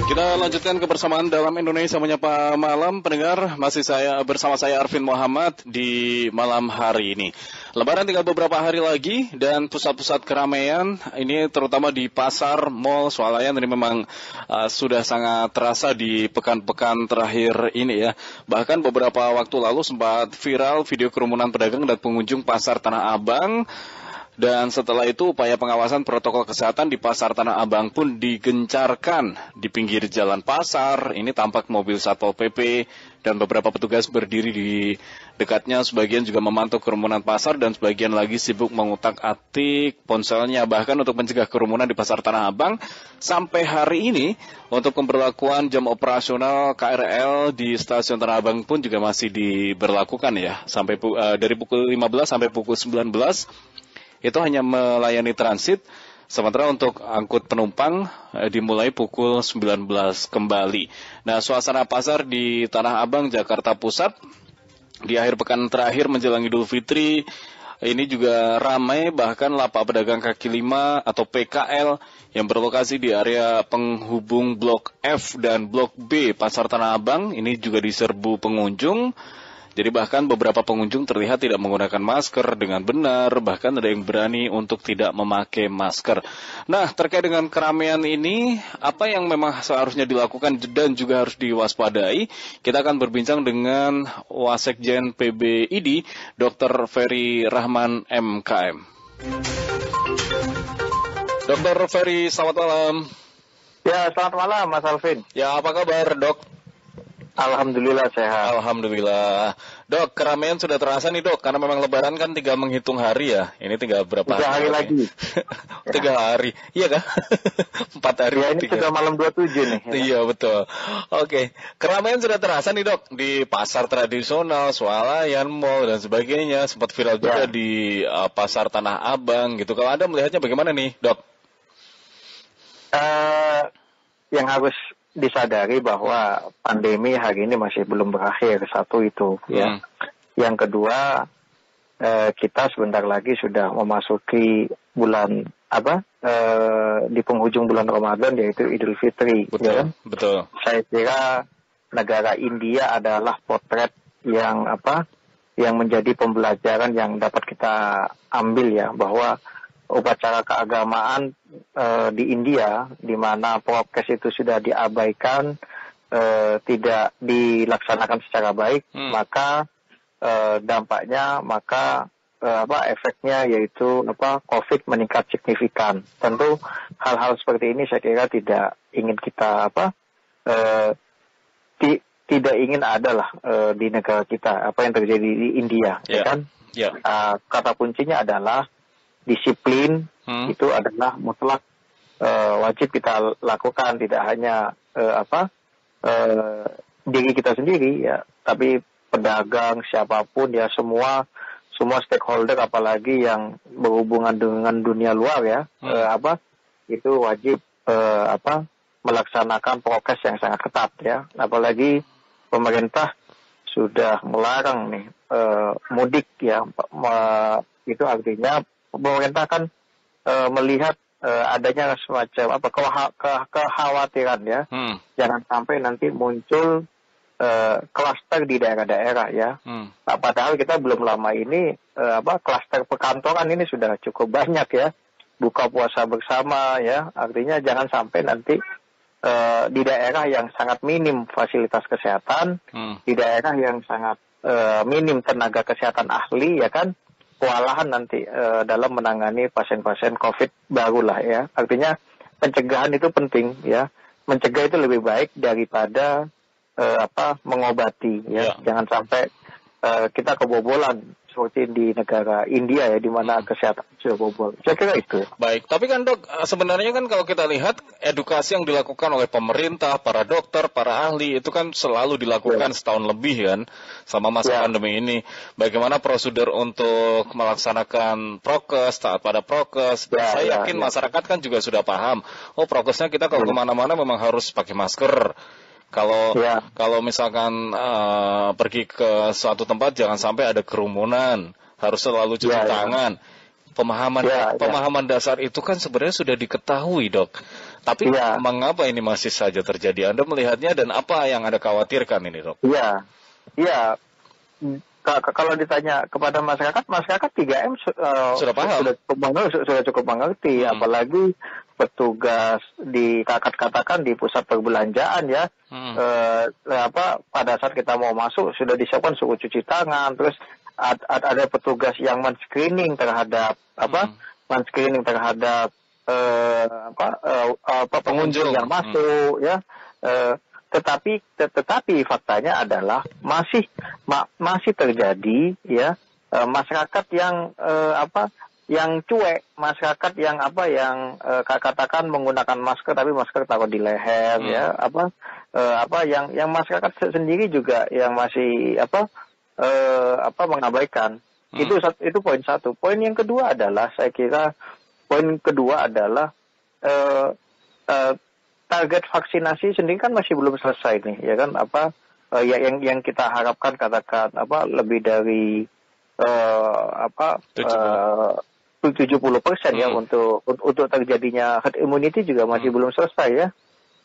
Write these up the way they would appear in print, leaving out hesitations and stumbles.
Kita lanjutkan kebersamaan dalam Indonesia Menyapa Malam, pendengar. Masih bersama saya Arvin Muhammad di malam hari ini. Lebaran tinggal beberapa hari lagi dan pusat-pusat keramaian ini terutama di pasar, mal, swalayan ini memang sudah sangat terasa di pekan-pekan terakhir ini ya. Bahkan beberapa waktu lalu sempat viral video kerumunan pedagang dan pengunjung pasar Tanah Abang. Dan setelah itu upaya pengawasan protokol kesehatan di pasar Tanah Abang pun digencarkan di pinggir jalan pasar. Ini tampak mobil Satpol PP dan beberapa petugas berdiri di dekatnya. Sebagian juga memantau kerumunan pasar dan sebagian lagi sibuk mengutak-atik ponselnya. Bahkan untuk mencegah kerumunan di pasar Tanah Abang, sampai hari ini untuk pemberlakuan jam operasional KRL di stasiun Tanah Abang pun juga masih diberlakukan ya. Sampai dari pukul 15 sampai pukul 19. Itu hanya melayani transit, sementara untuk angkut penumpang dimulai pukul 19 kembali. Nah, suasana pasar di Tanah Abang, Jakarta Pusat, di akhir pekan terakhir menjelang Idul Fitri, ini juga ramai, bahkan lapak pedagang kaki lima atau PKL yang berlokasi di area penghubung Blok F dan Blok B Pasar Tanah Abang, ini juga diserbu pengunjung. Jadi bahkan beberapa pengunjung terlihat tidak menggunakan masker dengan benar, bahkan ada yang berani untuk tidak memakai masker. Nah, terkait dengan keramaian ini, apa yang memang seharusnya dilakukan dan juga harus diwaspadai? Kita akan berbincang dengan Wasekjen PBID, Dr. Ferry Rahman MKM. Dr. Ferry, selamat malam. Ya, selamat malam Mas Alvin. Ya, apa kabar, Dok? Alhamdulillah sehat. Alhamdulillah. Dok, keramaian sudah terasa nih dok, karena memang lebaran kan tinggal menghitung hari ya. Ini tinggal berapa 3 hari lagi. 3 hari, iya kan? 4 hari. Ya, ini 3. Sudah malam 27 nih. Ya. Iya betul. Oke, keramaian sudah terasa nih dok, di pasar tradisional, swalayan, mall dan sebagainya. Sempat viral juga di pasar Tanah Abang gitu. Kalau Anda melihatnya bagaimana nih dok? Yang harus disadari bahwa pandemi hari ini masih belum berakhir, satu itu ya. Yang kedua, kita sebentar lagi sudah memasuki bulan di penghujung bulan Ramadan, yaitu Idul Fitri. Betul, ya. Betul. Saya kira negara India adalah potret yang menjadi pembelajaran yang dapat kita ambil ya, bahwa upacara keagamaan di India, di mana prokes itu sudah diabaikan, tidak dilaksanakan secara baik, maka dampaknya, efeknya yaitu COVID meningkat signifikan. Tentu hal-hal seperti ini saya kira tidak ingin kita tidak ingin ada lah di negara kita, apa yang terjadi di India, ya kan? Kata kuncinya adalah disiplin. Itu adalah mutlak wajib kita lakukan, tidak hanya diri kita sendiri ya, tapi pedagang, siapapun ya, semua stakeholder, apalagi yang berhubungan dengan dunia luar ya, itu wajib melaksanakan prokes yang sangat ketat ya. Apalagi pemerintah sudah melarang nih mudik ya, itu artinya pemerintah kan melihat adanya semacam kekhawatiran ya, jangan sampai nanti muncul klaster di daerah-daerah ya. Padahal kita belum lama ini klaster perkantoran ini sudah cukup banyak ya, buka puasa bersama ya, artinya jangan sampai nanti di daerah yang sangat minim fasilitas kesehatan, di daerah yang sangat minim tenaga kesehatan ahli ya kan, kewalahan nanti dalam menangani pasien-pasien COVID barulah ya. Artinya pencegahan itu penting ya. Mencegah itu lebih baik daripada mengobati ya. Jangan sampai kita kebobolan seperti di negara India ya, di mana kesehatan sudah bobol. Saya kira itu. Baik, tapi kan dok, sebenarnya kan kalau kita lihat edukasi yang dilakukan oleh pemerintah, para dokter, para ahli, itu kan selalu dilakukan setahun lebih kan, sama masa pandemi ini. Bagaimana prosedur untuk melaksanakan prokes, taat pada prokes. Saya yakin masyarakat kan juga sudah paham, prokesnya kita kalau kemana-mana memang harus pakai masker. Kalau misalkan pergi ke suatu tempat jangan sampai ada kerumunan, harus selalu cuci tangan. Pemahaman dasar itu kan sebenarnya sudah diketahui, Dok. Tapi mengapa ini masih saja terjadi? Anda melihatnya dan apa yang Anda khawatirkan ini, Dok? Iya. Kalau ditanya kepada masyarakat 3M sudah paham, sudah cukup mengerti, apalagi petugas katakan di pusat perbelanjaan ya, pada saat kita mau masuk sudah disiapkan suhu cuci tangan, terus ada petugas yang men-screening terhadap pengunjung yang masuk ya. Tetapi faktanya adalah masih terjadi ya masyarakat yang cuek, masyarakat yang katakan menggunakan masker tapi masker taruh di leher ya, yang masyarakat sendiri juga yang masih mengabaikan. Itu poin satu. Poin yang kedua adalah target vaksinasi sendiri kan masih belum selesai nih, ya kan, yang kita harapkan katakan lebih dari 70% ya untuk terjadinya herd immunity juga masih belum selesai ya.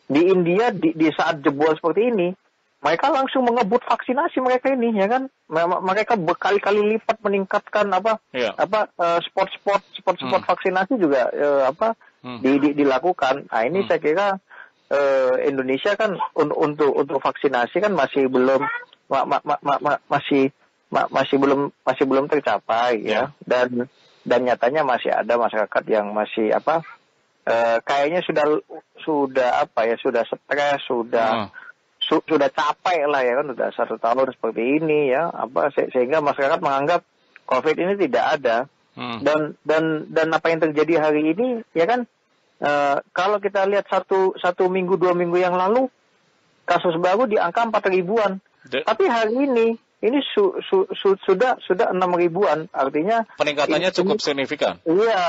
Di India di saat jebol seperti ini, mereka langsung mengebut vaksinasi mereka ini, ya kan. Mereka berkali-kali lipat meningkatkan spot vaksinasi juga dilakukan. Nah, ini saya kira Indonesia kan untuk vaksinasi kan masih belum masih belum tercapai ya. Dan nyatanya masih ada masyarakat yang masih kayaknya sudah stres, sudah capek lah ya kan, sudah 1 tahun seperti ini ya, sehingga masyarakat menganggap COVID ini tidak ada. Dan apa yang terjadi hari ini ya kan, kalau kita lihat satu minggu 2 minggu yang lalu kasus baru di angka 4 ribuan, tapi hari ini sudah 6 ribuan, artinya peningkatannya cukup signifikan. Iya,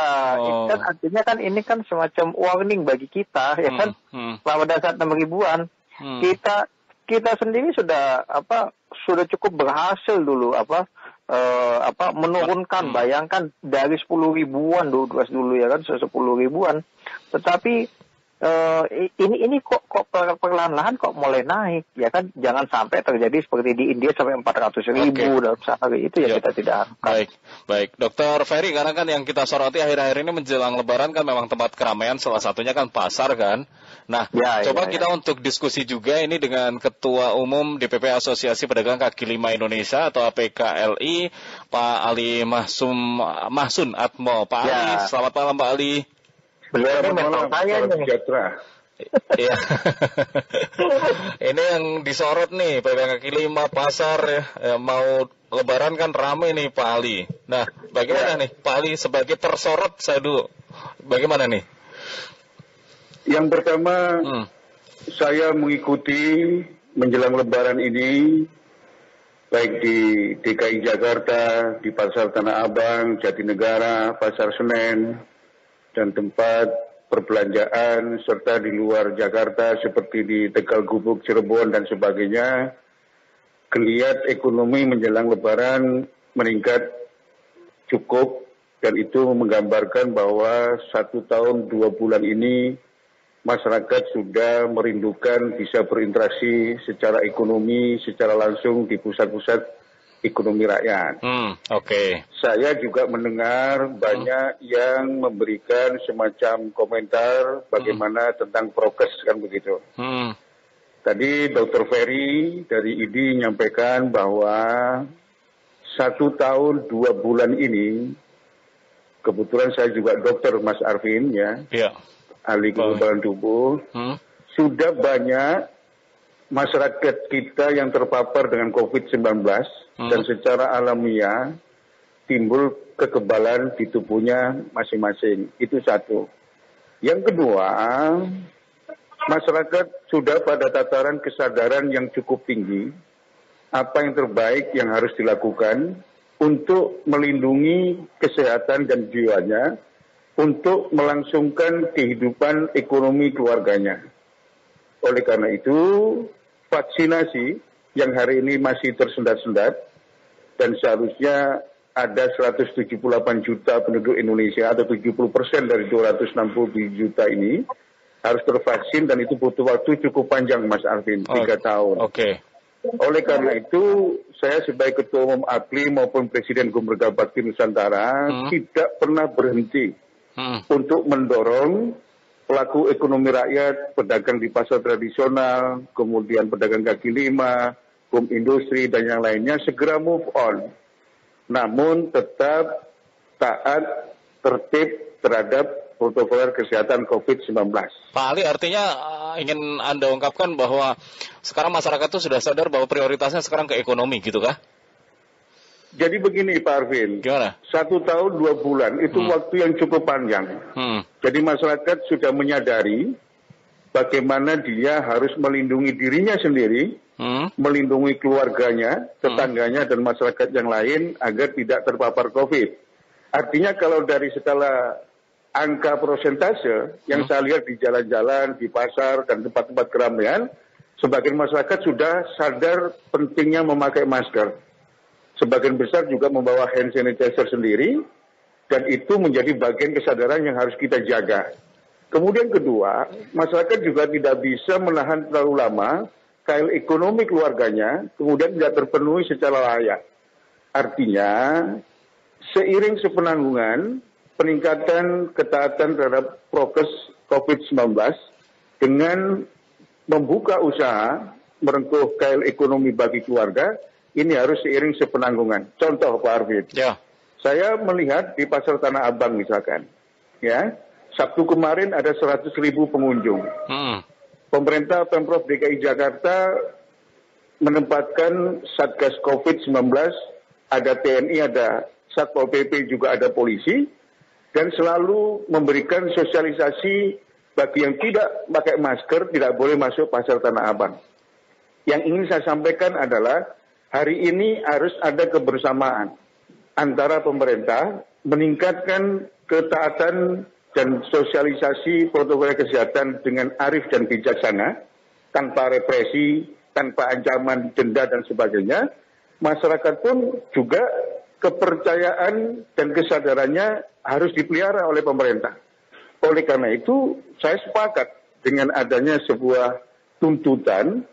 kan artinya kan ini kan semacam warning bagi kita ya kan, pada saat 6 ribuan kita sendiri sudah cukup berhasil dulu menurunkan, bayangkan dari 10 ribuan dulu ya kan, 10 ribuan, tetapi ini kok perlahan-lahan kok mulai naik ya kan. Jangan sampai terjadi seperti di India sampai 400 ribu dalam sehari, itu ya kita tidak harapkan. Baik, Dr. Ferry, karena kan yang kita soroti akhir-akhir ini menjelang Lebaran kan memang tempat keramaian, salah satunya kan pasar kan. Nah, coba kita untuk diskusi juga ini dengan Ketua Umum DPP Asosiasi Pedagang Kaki Lima Indonesia atau APKLI, Pak Ali Mahsun Atmo. Pak Ali, selamat malam Pak Ali. Beliau memang saya sejahtera. Iya. Ini yang disorot nih, pedagang kaki lima, pasar ya, mau Lebaran kan ramai nih Pak Ali. Nah, bagaimana nih Pak Ali sebagai tersorot saya dulu, bagaimana nih? Yang pertama, saya mengikuti menjelang Lebaran ini, baik di DKI Jakarta, di Pasar Tanah Abang, Jatinegara, Pasar Senen, dan tempat perbelanjaan, serta di luar Jakarta seperti di Tegal, Gubuk, Cirebon, dan sebagainya. Geliat ekonomi menjelang Lebaran meningkat cukup, dan itu menggambarkan bahwa 1 tahun 2 bulan ini masyarakat sudah merindukan bisa berinteraksi secara ekonomi, secara langsung di pusat-pusat ekonomi rakyat. Saya juga mendengar banyak yang memberikan semacam komentar bagaimana tentang prokes kan begitu. Tadi Dr. Ferry dari ID menyampaikan bahwa 1 tahun 2 bulan ini, kebetulan saya juga dokter Mas Arvin ya, ahli kekebalan tubuh, sudah banyak masyarakat kita yang terpapar dengan COVID-19 dan secara alamiah timbul kekebalan di tubuhnya masing-masing. Itu satu. Yang kedua, masyarakat sudah pada tataran kesadaran yang cukup tinggi apa yang terbaik yang harus dilakukan untuk melindungi kesehatan dan jiwanya, untuk melangsungkan kehidupan ekonomi keluarganya. Oleh karena itu, vaksinasi yang hari ini masih tersendat-sendat dan seharusnya ada 178 juta penduduk Indonesia atau 70% dari 267 juta ini harus tervaksin, dan itu butuh waktu cukup panjang, Mas Arvin, 3 tahun. Oke. Oleh karena itu, saya sebagai Ketua Umum APLI maupun Presiden Gubernur Bakti Nusantara tidak pernah berhenti untuk mendorong pelaku ekonomi rakyat, pedagang di pasar tradisional, kemudian pedagang kaki lima, home industri, dan yang lainnya segera move on. Namun tetap taat, tertib terhadap protokol kesehatan COVID-19. Pak Ali, artinya ingin Anda ungkapkan bahwa sekarang masyarakat itu sudah sadar bahwa prioritasnya sekarang ke ekonomi, gitu kah? Jadi begini Pak Arvin, Gimana? 1 tahun 2 bulan itu waktu yang cukup panjang. Jadi masyarakat sudah menyadari bagaimana dia harus melindungi dirinya sendiri, melindungi keluarganya, tetangganya, dan masyarakat yang lain agar tidak terpapar COVID. Artinya kalau dari skala angka persentase yang saya lihat di jalan-jalan, di pasar, dan tempat-tempat keramaian, sebagian masyarakat sudah sadar pentingnya memakai masker. Sebagian besar juga membawa hand sanitizer sendiri, dan itu menjadi bagian kesadaran yang harus kita jaga. Kemudian kedua, masyarakat juga tidak bisa menahan terlalu lama kail ekonomi keluarganya, kemudian tidak terpenuhi secara layak. Artinya, seiring sepenanggungan peningkatan ketaatan terhadap prokes COVID-19 dengan membuka usaha, merengkuh kail ekonomi bagi keluarga, ini harus seiring sepenanggungan. Contoh Pak Arvin, saya melihat di Pasar Tanah Abang misalkan, ya, Sabtu kemarin ada 100.000 pengunjung. Pemerintah Pemprov DKI Jakarta menempatkan Satgas COVID-19, ada TNI, ada Satpol PP, juga ada polisi, dan selalu memberikan sosialisasi bagi yang tidak pakai masker tidak boleh masuk Pasar Tanah Abang. Yang ingin saya sampaikan adalah hari ini harus ada kebersamaan antara pemerintah meningkatkan ketaatan dan sosialisasi protokol kesehatan dengan arif dan bijaksana, tanpa represi, tanpa ancaman denda dan sebagainya. Masyarakat pun juga kepercayaan dan kesadarannya harus dipelihara oleh pemerintah. Oleh karena itu, saya sepakat dengan adanya sebuah tuntutan,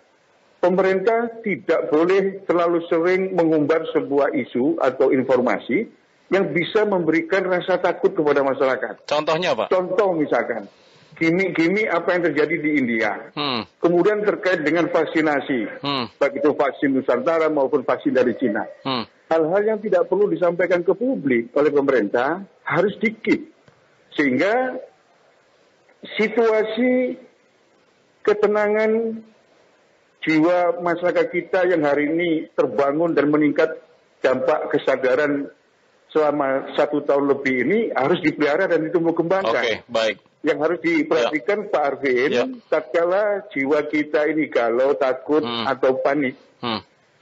pemerintah tidak boleh terlalu sering mengumbar sebuah isu atau informasi yang bisa memberikan rasa takut kepada masyarakat. Contohnya, Pak? Contoh misalkan, gimik-gimik apa yang terjadi di India. Kemudian terkait dengan vaksinasi, baik itu vaksin Nusantara maupun vaksin dari Cina. Hal-hal yang tidak perlu disampaikan ke publik oleh pemerintah harus dikit. Sehingga situasi ketenangan jiwa masyarakat kita yang hari ini terbangun dan meningkat dampak kesadaran selama 1 tahun lebih ini harus dipelihara dan ditumbuh kembangkan. Oke, baik. Yang harus diperhatikan Pak Arvin, tatkala jiwa kita ini galau, takut, atau panik,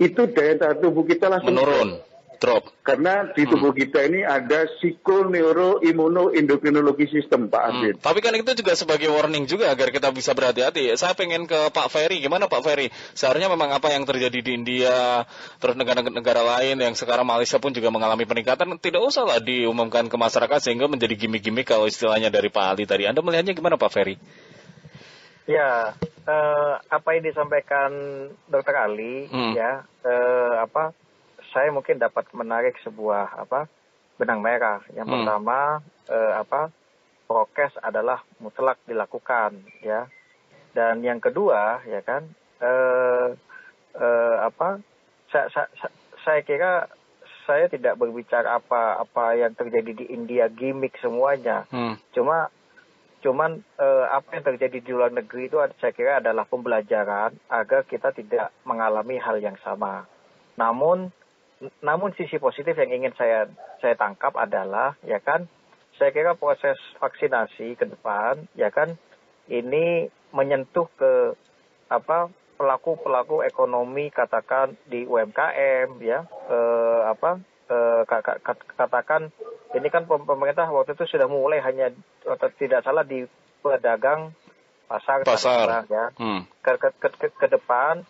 itu daya tahan tubuh kita langsung menurun, drop. Karena di tubuh kita ini ada psiko-neuro-imuno-endokrinologi sistem, Pak Arvin. Tapi kan itu juga sebagai warning juga agar kita bisa berhati-hati. Saya pengen ke Pak Ferry. Gimana Pak Ferry? Seharusnya memang apa yang terjadi di India, terus negara-negara lain yang sekarang Malaysia pun juga mengalami peningkatan, tidak usahlah diumumkan ke masyarakat sehingga menjadi gimmick-gimmick kalau istilahnya dari Pak Ali tadi. Anda melihatnya gimana Pak Ferry? Ya, apa yang disampaikan Dr. Ali, saya mungkin dapat menarik sebuah benang merah. Yang pertama, prokes adalah mutlak dilakukan, ya. Dan yang kedua, ya kan, saya kira saya tidak berbicara apa yang terjadi di India gimmick semuanya. Cuman apa yang terjadi di luar negeri itu saya kira adalah pembelajaran agar kita tidak mengalami hal yang sama. Namun sisi positif yang ingin saya tangkap adalah, ya kan, saya kira proses vaksinasi ke depan, ya kan, ini menyentuh ke pelaku ekonomi, katakan di UMKM, ya, katakan ini kan pemerintah waktu itu sudah mulai hanya tidak salah di pedagang pasar. Ya. Ke depan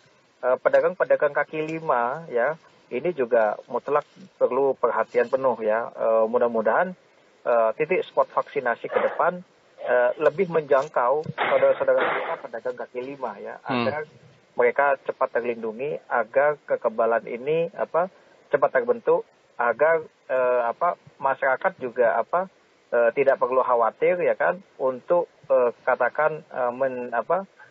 pedagang kaki lima, ya, ini juga mutlak perlu perhatian penuh ya. Mudah-mudahan titik spot vaksinasi ke depan lebih menjangkau saudara-saudara kita pedagang kaki lima ya, agar mereka cepat terlindungi, agar kekebalan ini cepat terbentuk, agar masyarakat juga tidak perlu khawatir ya kan untuk katakan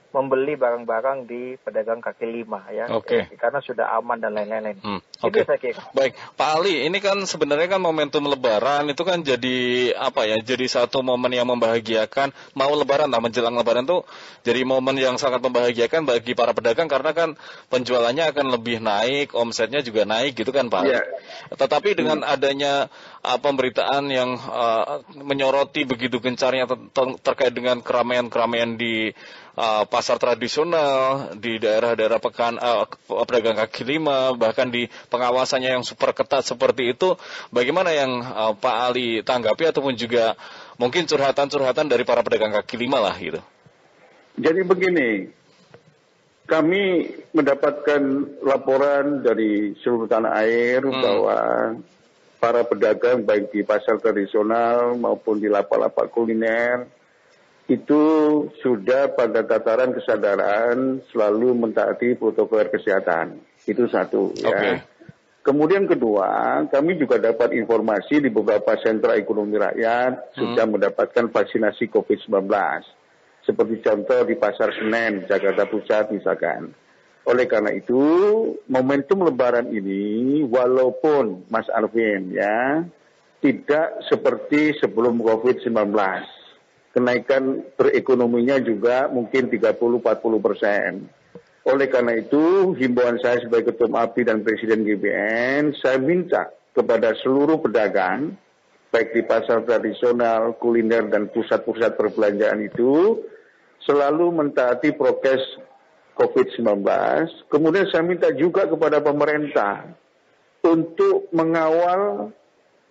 membeli barang-barang di pedagang kaki lima ya, karena sudah aman dan lain-lain. Itu saya kira. Baik, Pak Ali, ini kan sebenarnya kan momentum Lebaran itu kan jadi jadi satu momen yang membahagiakan. Mau Lebaran, menjelang Lebaran tuh jadi momen yang sangat membahagiakan bagi para pedagang karena kan penjualannya akan lebih naik, omsetnya juga naik gitu kan Pak Ali. Tetapi dengan adanya pemberitaan yang menyoroti begitu gencarnya terkait dengan keramaian-keramaian di pasar tradisional, di daerah-daerah pedagang kaki lima, bahkan di pengawasannya yang super ketat seperti itu, bagaimana yang Pak Ali tanggapi ataupun juga mungkin curhatan-curhatan dari para pedagang kaki lima lah gitu? Jadi begini, kami mendapatkan laporan dari seluruh tanah air bahwa para pedagang baik di pasar tradisional maupun di lapak-lapak kuliner itu sudah pada tataran kesadaran selalu mentaati protokol kesehatan. Itu satu ya. Kemudian kedua, kami juga dapat informasi di beberapa sentra ekonomi rakyat sudah mendapatkan vaksinasi COVID-19. Seperti contoh di Pasar Senen, Jakarta Pusat misalkan. Oleh karena itu, momentum Lebaran ini walaupun Mas Arvin ya tidak seperti sebelum COVID-19. Kenaikan perekonominya juga mungkin 30-40%. Oleh karena itu, himbauan saya sebagai Ketua API dan Presiden GBN, saya minta kepada seluruh pedagang, baik di pasar tradisional, kuliner, dan pusat-pusat perbelanjaan itu, selalu mentaati prokes COVID-19. Kemudian saya minta juga kepada pemerintah untuk mengawal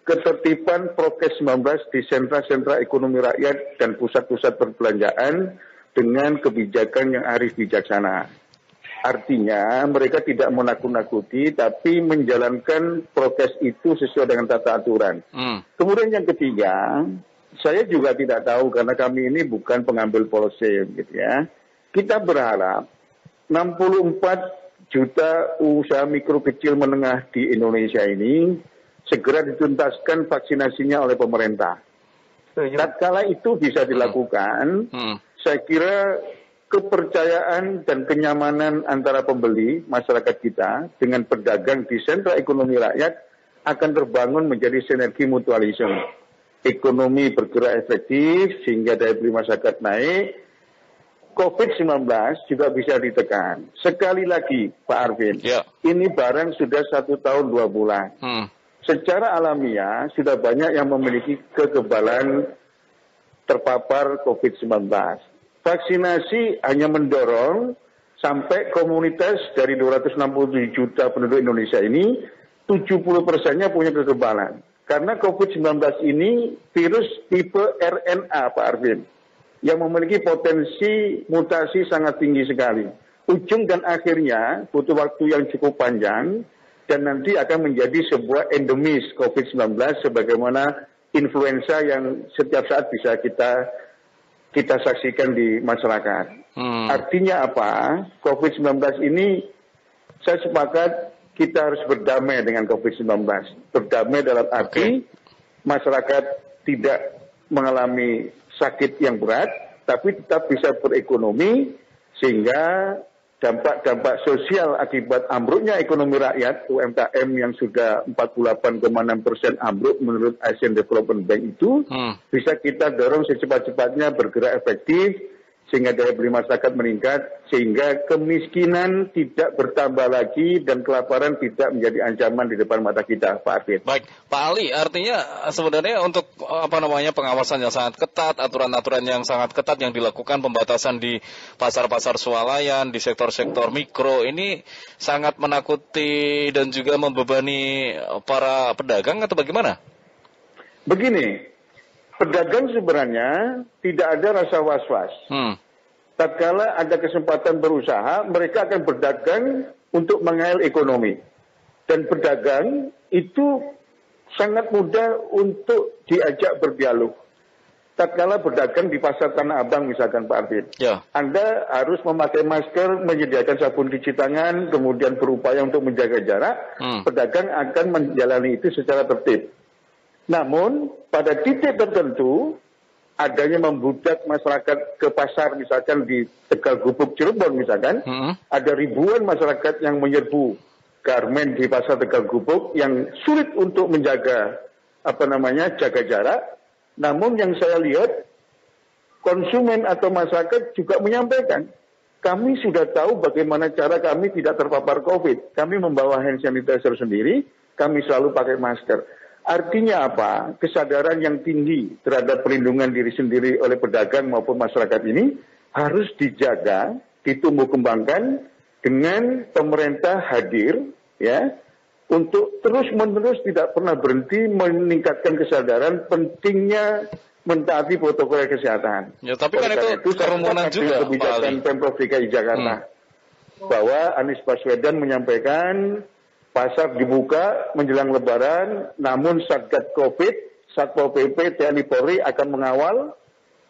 ketertiban prokes 19 di sentra-sentra ekonomi rakyat dan pusat-pusat perbelanjaan dengan kebijakan yang arif bijaksana. Artinya mereka tidak menakut-nakuti tapi menjalankan prokes itu sesuai dengan tata aturan. Kemudian yang ketiga, saya juga tidak tahu karena kami ini bukan pengambil policy gitu ya. Kita berharap 64 juta usaha mikro kecil menengah di Indonesia ini segera dituntaskan vaksinasinya oleh pemerintah. Tatkala itu bisa dilakukan, saya kira kepercayaan dan kenyamanan antara pembeli, masyarakat kita, dengan pedagang di sentra ekonomi rakyat akan terbangun menjadi sinergi mutualisme. Ekonomi bergerak efektif sehingga daya beli masyarakat naik, COVID-19 juga bisa ditekan. Sekali lagi, Pak Arvin, ini barang sudah 1 tahun 2 bulan. Secara alamiah sudah banyak yang memiliki kekebalan terpapar COVID-19. Vaksinasi hanya mendorong sampai komunitas dari 267 juta penduduk Indonesia ini 70%-nya punya kekebalan. Karena COVID-19 ini virus tipe RNA, Pak Arvin, yang memiliki potensi mutasi sangat tinggi sekali. Ujung dan akhirnya butuh waktu yang cukup panjang dan nanti akan menjadi sebuah endemis COVID-19 sebagaimana influenza yang setiap saat bisa kita saksikan di masyarakat. Artinya apa? COVID-19 ini saya sepakat kita harus berdamai dengan COVID-19. Berdamai dalam arti masyarakat tidak mengalami sakit yang berat, tapi tetap bisa berekonomi sehingga dampak-dampak sosial akibat ambruknya ekonomi rakyat, UMKM yang sudah 48,6% ambruk menurut Asian Development Bank itu, bisa kita dorong secepat-cepatnya bergerak efektif, sehingga daya beli masyarakat meningkat, sehingga kemiskinan tidak bertambah lagi dan kelaparan tidak menjadi ancaman di depan mata kita, Pak Arvin. Baik, Pak Ali, artinya sebenarnya untuk pengawasan yang sangat ketat, aturan-aturan yang sangat ketat yang dilakukan, pembatasan di pasar-pasar swalayan, di sektor-sektor mikro, ini sangat menakuti dan juga membebani para pedagang atau bagaimana? Begini, pedagang sebenarnya tidak ada rasa was-was. Tatkala ada kesempatan berusaha, mereka akan berdagang untuk mengail ekonomi. Dan pedagang itu sangat mudah untuk diajak berdialog. Tatkala berdagang di pasar Tanah Abang misalkan Pak Arvin, Anda harus memakai masker, menyediakan sabun cuci tangan, kemudian berupaya untuk menjaga jarak, pedagang akan menjalani itu secara tertib. Namun pada titik tertentu, adanya membudak masyarakat ke pasar misalkan di Tegal Gubuk Cirebon misalkan, ada ribuan masyarakat yang menyerbu garmen di pasar Tegal Gubuk yang sulit untuk menjaga jaga jarak. Namun yang saya lihat, konsumen atau masyarakat juga menyampaikan, kami sudah tahu bagaimana cara kami tidak terpapar COVID. Kami membawa hand sanitizer sendiri, kami selalu pakai masker. Artinya apa? Kesadaran yang tinggi terhadap perlindungan diri sendiri oleh pedagang maupun masyarakat ini harus dijaga, ditumbuh kembangkan dengan pemerintah hadir, ya, untuk terus-menerus tidak pernah berhenti meningkatkan kesadaran pentingnya mentaati protokol kesehatan. Ya, tapi kan itu kerumunan juga, kebijakan Pemprov DKI Jakarta. Bahwa Anies Baswedan menyampaikan pasar dibuka menjelang Lebaran, namun Satgas Covid, Satpol PP, TNI Polri akan mengawal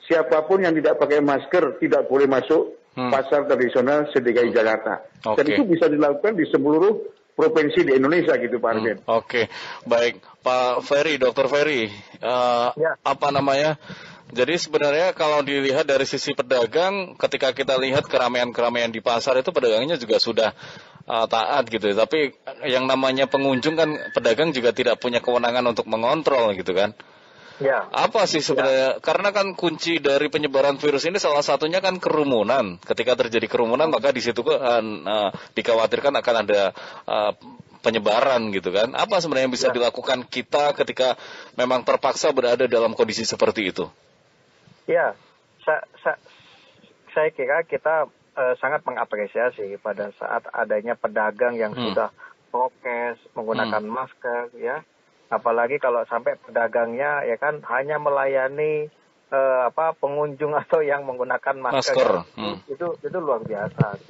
siapapun yang tidak pakai masker tidak boleh masuk pasar tradisional se-DKI Jakarta. Dan itu bisa dilakukan di seluruh provinsi di Indonesia gitu Pak Arvin. Oke, baik Pak Ferry, Dr. Ferry, jadi sebenarnya kalau dilihat dari sisi pedagang, ketika kita lihat keramaian-keramaian di pasar itu pedagangnya juga sudah taat gitu. Tapi yang namanya pengunjung kan pedagang juga tidak punya kewenangan untuk mengontrol gitu kan. Ya. Apa sih sebenarnya? Karena kan kunci dari penyebaran virus ini salah satunya kan kerumunan. Ketika terjadi kerumunan maka di situ dikhawatirkan akan ada penyebaran gitu kan. Apa sebenarnya yang bisa dilakukan kita ketika memang terpaksa berada dalam kondisi seperti itu? Ya, saya kira kita sangat mengapresiasi pada saat adanya pedagang yang sudah prokes, menggunakan masker, ya. Apalagi kalau sampai pedagangnya ya kan hanya melayani pengunjung atau yang menggunakan masker. Itu luar biasa.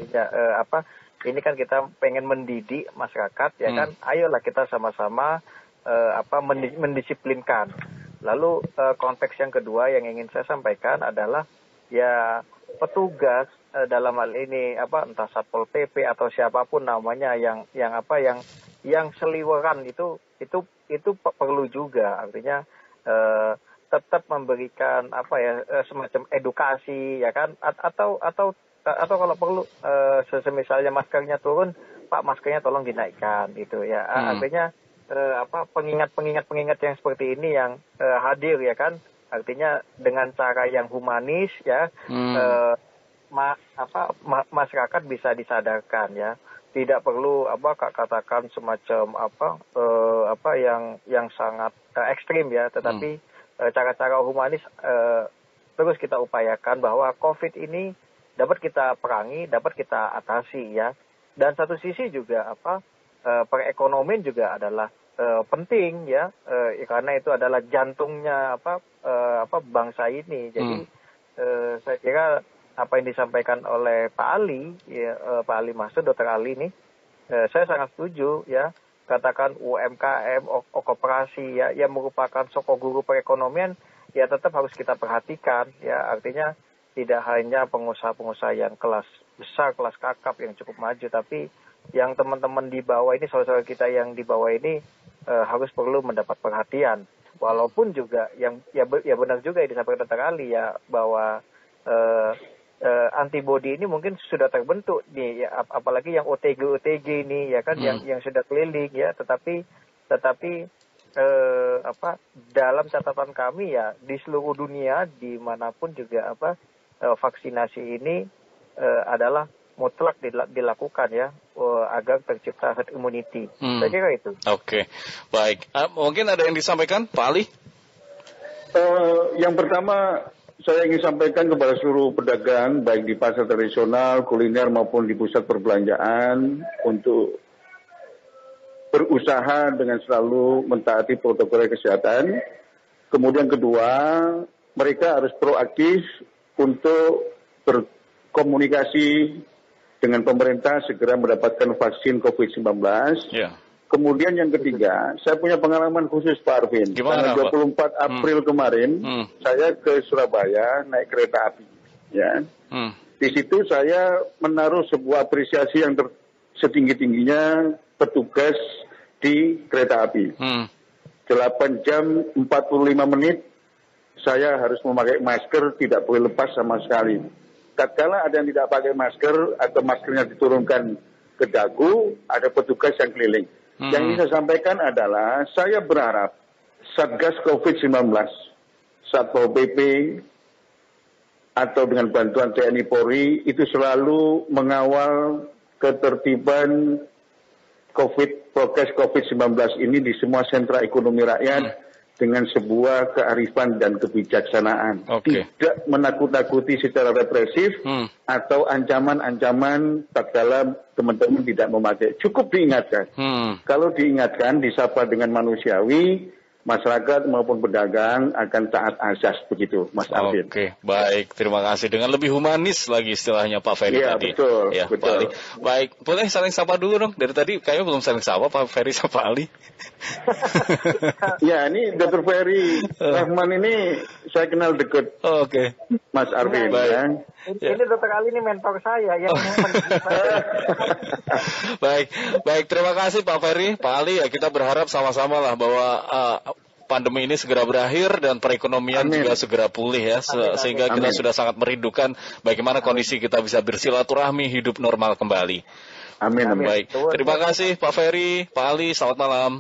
Ini kan kita pengen mendidik masyarakat ya kan. Ayolah kita sama-sama mendisiplinkan. Lalu konteks yang kedua yang ingin saya sampaikan adalah ya petugas dalam hal ini entah Satpol PP atau siapapun namanya yang seliweran itu perlu juga, artinya tetap memberikan semacam edukasi ya kan, atau kalau perlu misalnya maskernya turun, Pak maskernya tolong dinaikkan gitu ya. Artinya pengingat yang seperti ini yang hadir ya kan, artinya dengan cara yang humanis ya, masyarakat bisa disadarkan ya. Tidak perlu katakan semacam yang sangat ekstrim ya, tetapi cara-cara humanis terus kita upayakan bahwa COVID ini dapat kita perangi, dapat kita atasi ya. Dan satu sisi juga perekonomian juga adalah penting ya, karena itu adalah jantungnya bangsa ini. Jadi saya kira apa yang disampaikan oleh Pak Ali, ya, Pak Ali Masud, Dr. Ali ini, saya sangat setuju ya. Katakan UMKM, koperasi ya, yang merupakan sokok guru perekonomian, ya tetap harus kita perhatikan ya. Artinya tidak hanya pengusaha-pengusaha yang kelas besar, kelas kakap yang cukup maju, tapi yang teman-teman di bawah ini, saudara-saudara kita yang di bawah ini harus perlu mendapat perhatian. Walaupun juga yang benar juga yang disampaikan Dr. Ali ya, bahwa antibodi ini mungkin sudah terbentuk nih ya, apalagi yang OTG ini ya kan, yang sudah keliling ya, tetapi dalam catatan kami ya di seluruh dunia dimanapun juga vaksinasi ini adalah mutlak dilakukan ya, agar tercipta herd immunity. Saya kira itu. Oke, baik. Mungkin ada yang disampaikan Pak Ali? Yang pertama, saya ingin sampaikan kepada seluruh pedagang, baik di pasar tradisional, kuliner, maupun di pusat perbelanjaan, untuk berusaha dengan selalu mentaati protokol kesehatan. Kemudian kedua, mereka harus proaktif untuk berkomunikasi dengan pemerintah segera mendapatkan vaksin COVID-19. Kemudian yang ketiga, saya punya pengalaman khusus Pak Arvin. Gimana, Tanggal 24 April kemarin, saya ke Surabaya naik kereta api. Ya. Di situ saya menaruh sebuah apresiasi yang setinggi-tingginya petugas di kereta api. 8 jam 45 menit saya harus memakai masker, tidak boleh lepas sama sekali. Tatkala ada yang tidak pakai masker atau maskernya diturunkan ke dagu, ada petugas yang keliling. Yang ingin saya sampaikan adalah saya berharap Satgas COVID-19, Satpol PP, atau dengan bantuan TNI Polri itu selalu mengawal ketertiban prokes COVID-19 ini di semua sentra ekonomi rakyat dengan sebuah kearifan dan kebijaksanaan. Tidak menakut-nakuti secara represif atau ancaman-ancaman tatkala teman-teman tidak memakai. Cukup diingatkan. Kalau diingatkan, disapa dengan manusiawi, masyarakat maupun pedagang akan taat azas begitu, Mas Arvin. Oke, baik. Terima kasih. Dengan lebih humanis lagi istilahnya Pak Ferry tadi. Betul, ya, betul. Pak Ali. Baik, boleh saling sapa dulu dong. Dari tadi kayaknya belum saling sapa Pak Ferry sama Pak Ali. Ya, ini Dr. Ferry Rahman ini saya kenal dekat. Oke. Mas Arvin. Ini Dr. Ali ini mentor saya yang Baik. Terima kasih Pak Ferry, Pak Ali. Ya, kita berharap sama-sama lah bahwa pandemi ini segera berakhir dan perekonomian juga segera pulih ya, sehingga kita sudah sangat merindukan bagaimana kondisi kita bisa bersilaturahmi, hidup normal kembali. Amin. Baik, terima kasih Pak Ferry, Pak Ali, selamat malam.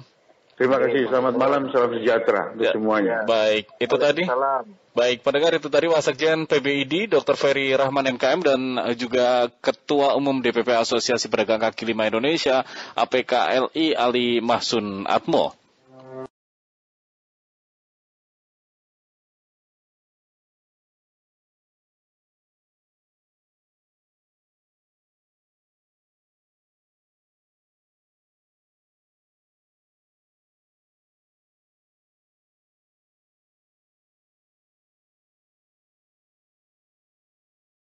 Terima kasih, selamat malam, salam sejahtera untuk semuanya. Baik, itu tadi. Baik, pendengar, itu tadi Wasekjen PBID Dr. Ferry Rahman MKM dan juga Ketua Umum DPP Asosiasi Pedagang Kaki Lima Indonesia APKLI Ali Mahsun Atmo.